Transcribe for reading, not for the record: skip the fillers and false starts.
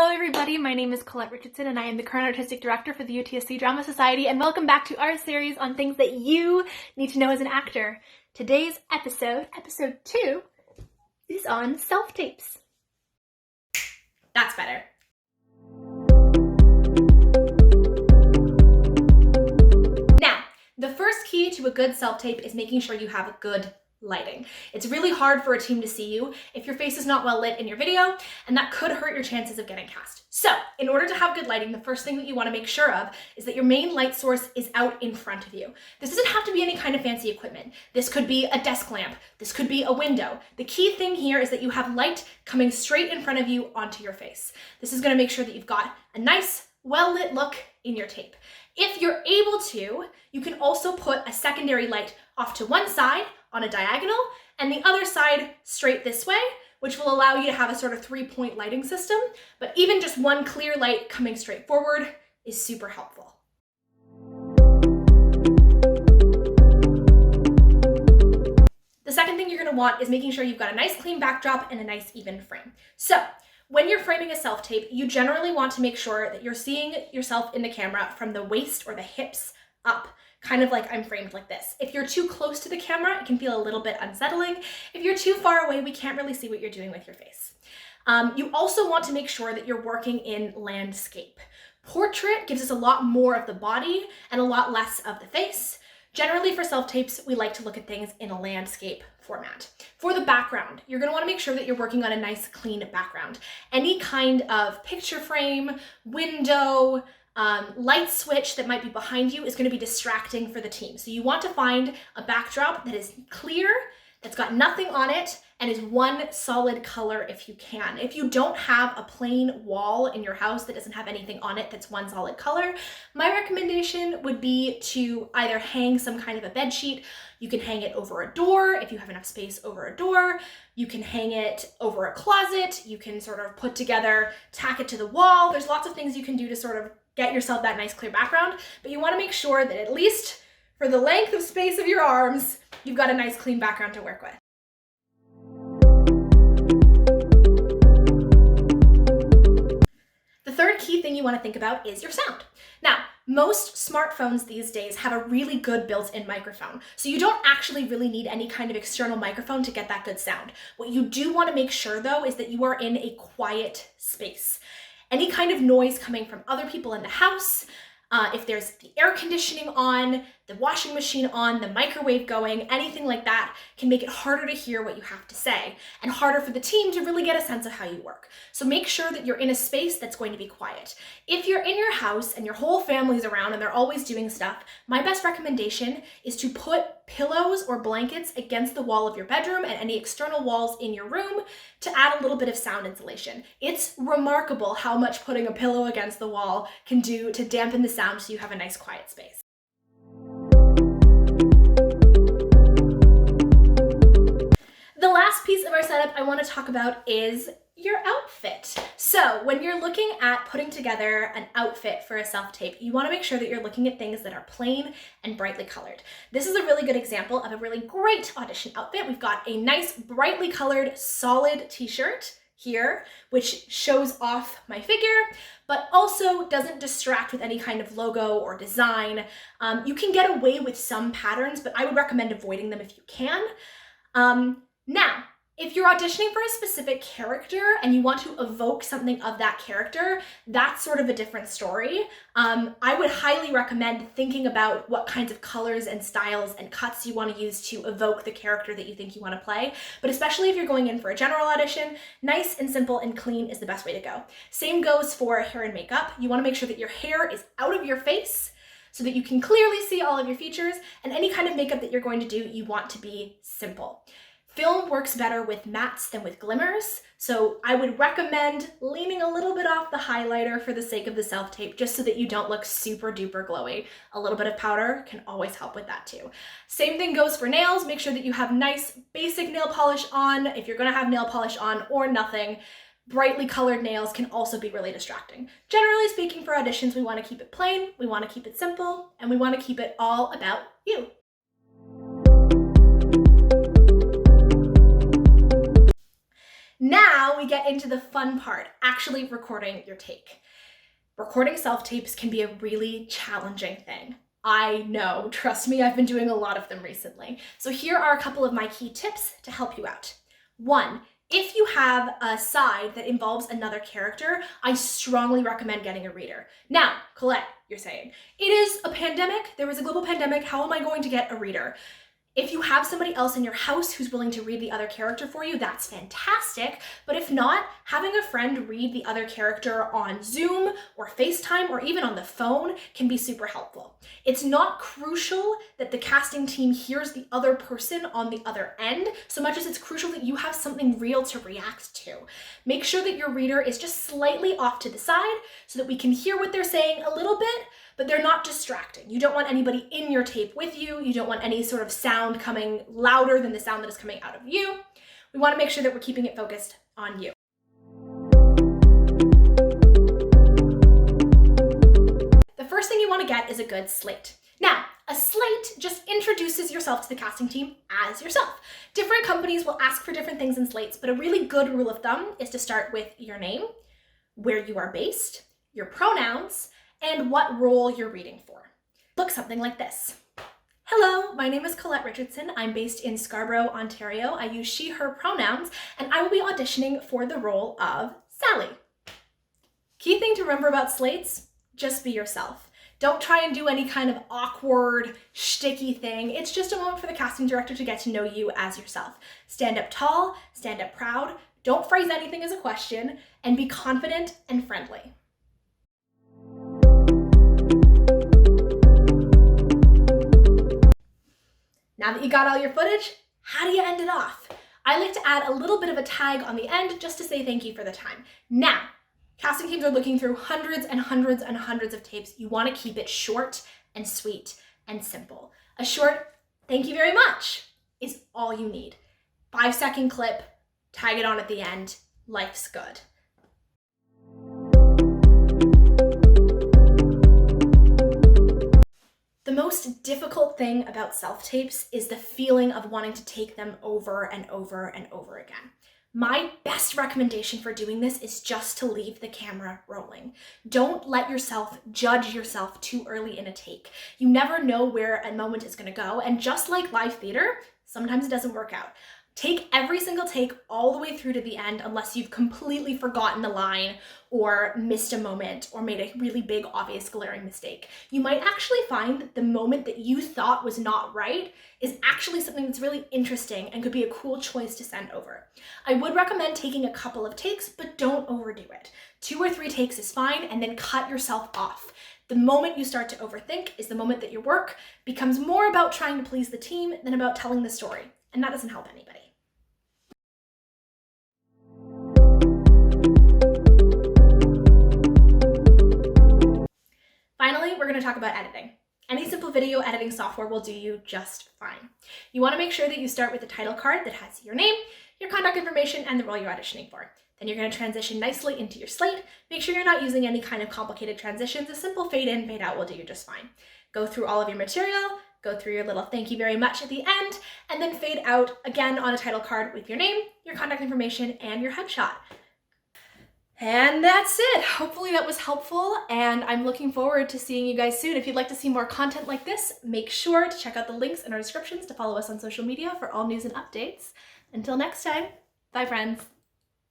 Hello everybody, my name is Colette Richardson and I am the current Artistic Director for the UTSC Drama Society, and welcome back to our series on things that you need to know as an actor. Today's episode, episode 2, is on self-tapes. That's better. Now, the first key to a good self-tape is making sure you have a good lighting. It's really hard for a team to see you if your face is not well lit in your video, and that could hurt your chances of getting cast. So, in order to have good lighting, the first thing that you want to make sure of is that your main light source is out in front of you. This doesn't have to be any kind of fancy equipment. This could be a desk lamp. This could be a window. The key thing here is that you have light coming straight in front of you onto your face. This is going to make sure that you've got a nice, well-lit look in your tape. If you're able to, you can also put a secondary light off to one side on a diagonal and the other side straight this way, which will allow you to have a sort of 3-point lighting system. But even just one clear light coming straight forward is super helpful. The second thing you're going to want is making sure you've got a nice clean backdrop and a nice even frame. So when you're framing a self-tape, you generally want to make sure that you're seeing yourself in the camera from the waist or the hips up, kind of like I'm framed like this. If you're too close to the camera, it can feel a little bit unsettling. If you're too far away, we can't really see what you're doing with your face. You also want to make sure that you're working in landscape. Portrait gives us a lot more of the body and a lot less of the face. Generally for self-tapes, we like to look at things in a landscape format. For the background, you're going to want to make sure that you're working on a nice clean background. Any kind of picture frame, window, light switch that might be behind you is going to be distracting for the team. So you want to find a backdrop that is clear, that's got nothing on it, and is one solid color if you can. If you don't have a plain wall in your house that doesn't have anything on it that's one solid color, my recommendation would be to either hang some kind of a bed sheet. You can hang it over a door if you have enough space over a door. You can hang it over a closet. You can sort of put together, tack it to the wall. There's lots of things you can do to sort of get yourself that nice clear background, but you want to make sure that at least for the length of space of your arms, you've got a nice clean background to work with. The third key thing you want to think about is your sound. Now, most smartphones these days have a really good built-in microphone, so you don't actually really need any kind of external microphone to get that good sound. What you do want to make sure though is that you are in a quiet space. Any kind of noise coming from other people in the house, if there's the air conditioning on, the washing machine on, the microwave going, anything like that can make it harder to hear what you have to say and harder for the team to really get a sense of how you work. So make sure that you're in a space that's going to be quiet. If you're in your house and your whole family's around and they're always doing stuff, my best recommendation is to put pillows or blankets against the wall of your bedroom and any external walls in your room to add a little bit of sound insulation. It's remarkable how much putting a pillow against the wall can do to dampen the sound so you have a nice quiet space. The last piece of our setup I want to talk about is your outfit. So when you're looking at putting together an outfit for a self-tape, you want to make sure that you're looking at things that are plain and brightly colored. This is a really good example of a really great audition outfit. We've got a nice brightly colored solid t-shirt here, which shows off my figure, but also doesn't distract with any kind of logo or design. You can get away with some patterns, but I would recommend avoiding them if you can. Now, if you're auditioning for a specific character and you want to evoke something of that character, that's sort of a different story. I would highly recommend thinking about what kinds of colors and styles and cuts you want to use to evoke the character that you think you want to play. But especially if you're going in for a general audition, nice and simple and clean is the best way to go. Same goes for hair and makeup. You want to make sure that your hair is out of your face so that you can clearly see all of your features, and any kind of makeup that you're going to do, you want to be simple. Film works better with mattes than with glimmers, so I would recommend leaning a little bit off the highlighter for the sake of the self-tape, just so that you don't look super duper glowy. A little bit of powder can always help with that too. Same thing goes for nails. Make sure that you have nice basic nail polish on. If you're gonna have nail polish on or nothing, brightly colored nails can also be really distracting. Generally speaking, for auditions, we want to keep it plain, we want to keep it simple, and we want to keep it all about you. Now we get into the fun part, actually recording your take. Recording self-tapes can be a really challenging thing. I know, trust me, I've been doing a lot of them recently. So here are a couple of my key tips to help you out. 1, if you have a side that involves another character, I strongly recommend getting a reader. Now, Colette, you're saying, it is a pandemic, there was a global pandemic, how am I going to get a reader? If you have somebody else in your house who's willing to read the other character for you, that's fantastic. But if not, having a friend read the other character on Zoom or FaceTime or even on the phone can be super helpful. It's not crucial that the casting team hears the other person on the other end, so much as it's crucial that you have something real to react to. Make sure that your reader is just slightly off to the side so that we can hear what they're saying a little bit, but they're not distracting. You don't want anybody in your tape with you. You don't want any sort of sound coming louder than the sound that is coming out of you. We want to make sure that we're keeping it focused on you. The first thing you want to get is a good slate. Now, a slate just introduces yourself to the casting team as yourself. Different companies will ask for different things in slates, but a really good rule of thumb is to start with your name, where you are based, your pronouns, and what role you're reading for. Look something like this. Hello, my name is Colette Richardson. I'm based in Scarborough, Ontario. I use she, her pronouns, and I will be auditioning for the role of Sally. Key thing to remember about slates, just be yourself. Don't try and do any kind of awkward, shticky thing. It's just a moment for the casting director to get to know you as yourself. Stand up tall, stand up proud, don't phrase anything as a question, and be confident and friendly. Now that you got all your footage, how do you end it off? I like to add a little bit of a tag on the end just to say thank you for the time. Now, casting teams are looking through hundreds and hundreds and hundreds of tapes. You want to keep it short and sweet and simple. A short thank you very much is all you need. 5-second clip, tag it on at the end, life's good. The most difficult thing about self-tapes is the feeling of wanting to take them over and over and over again. My best recommendation for doing this is just to leave the camera rolling. Don't let yourself judge yourself too early in a take. You never know where a moment is going to go, and just like live theater, sometimes it doesn't work out. Take every single take all the way through to the end unless you've completely forgotten the line or missed a moment or made a really big, obvious, glaring mistake. You might actually find that the moment that you thought was not right is actually something that's really interesting and could be a cool choice to send over. I would recommend taking a couple of takes, but don't overdo it. 2 or 3 takes is fine, and then cut yourself off. The moment you start to overthink is the moment that your work becomes more about trying to please the team than about telling the story, and that doesn't help anybody. Finally, we're going to talk about editing. Any simple video editing software will do you just fine. You want to make sure that you start with a title card that has your name, your contact information, and the role you're auditioning for. Then you're going to transition nicely into your slate. Make sure you're not using any kind of complicated transitions. A simple fade in, fade out will do you just fine. Go through all of your material, go through your little thank you very much at the end, and then fade out again on a title card with your name, your contact information, and your headshot. And that's it. Hopefully that was helpful, and I'm looking forward to seeing you guys soon. If you'd like to see more content like this, make sure to check out the links in our descriptions to follow us on social media for all news and updates. Until next time, bye friends.